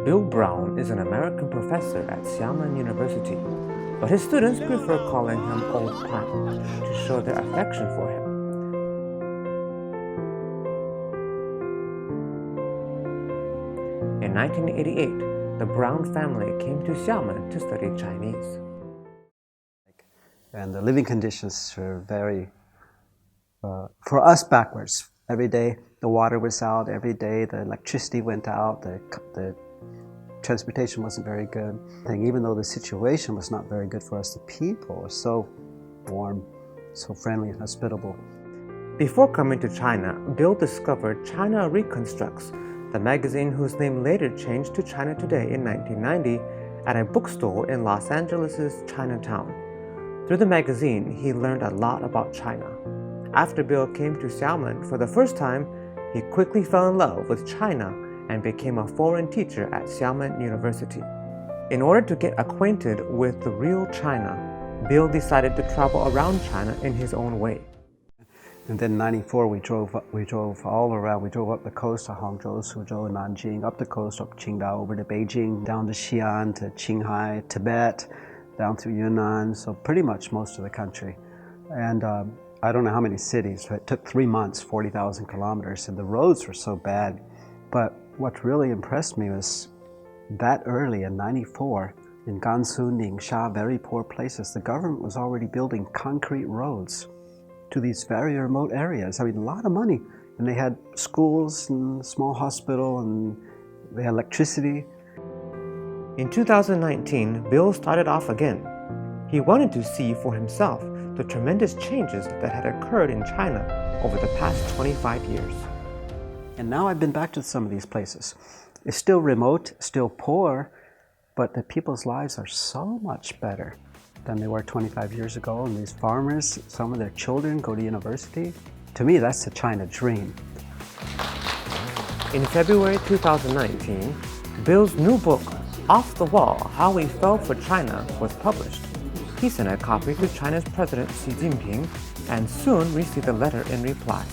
Bill Brown is an American professor at Xiamen University, but his students prefer calling him Old Pan to show their affection for him. In 1988, the Brown family came to Xiamen to study Chinese. And the living conditions were very, for us, backwards. Every day the water was out, every day the electricity went out, the transportation wasn't very good. Even though the situation was not very good for us, the people were so warm, so friendly and hospitable. Before coming to China, Bill discovered China Reconstructs, the magazine whose name later changed to China Today in 1990 at a bookstore in Los Angeles' Chinatown. Through the magazine, he learned a lot about China. After Bill came to Xiamen for the first time, he quickly fell in love with China and became a foreign teacher at Xiamen University. In order to get acquainted with the real China, Bill decided to travel around China in his own way. And then in '94 we drove all around. We drove up the coast to Hangzhou, Suzhou, Nanjing, up the coast, up Qingdao, over to Beijing, down to Xi'an, to Qinghai, Tibet, down through Yunnan, so pretty much most of the country. And I don't know how many cities, but it took 3 months, 40,000 kilometers, and the roads were so bad. But what really impressed me was that early in '94, in Gansu, Ningxia, very poor places, the government was already building concrete roads to these very remote areas. I mean, a lot of money. And they had schools and a small hospital, and they had electricity. In 2019, Bill started off again. He wanted to see for himself the tremendous changes that had occurred in China over the past 25 years. And now I've been back to some of these places. It's still remote, still poor, but the people's lives are so much better than they were 25 years ago. And these farmers, some of their children go to university. To me, that's the China dream. In February 2019, Bill's new book, Off the Wall, How We Fell for China, was published. He sent a copy to China's President Xi Jinping and soon received a letter in reply.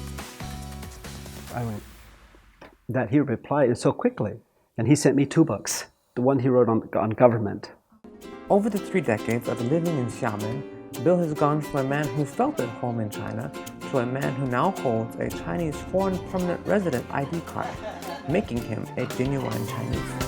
That he replied so quickly, and he sent me 2 books. The one he wrote on government. Over the 3 decades of living in Xiamen, Bill has gone from a man who felt at home in China to a man who now holds a Chinese foreign permanent resident ID card, making him a genuine Chinese.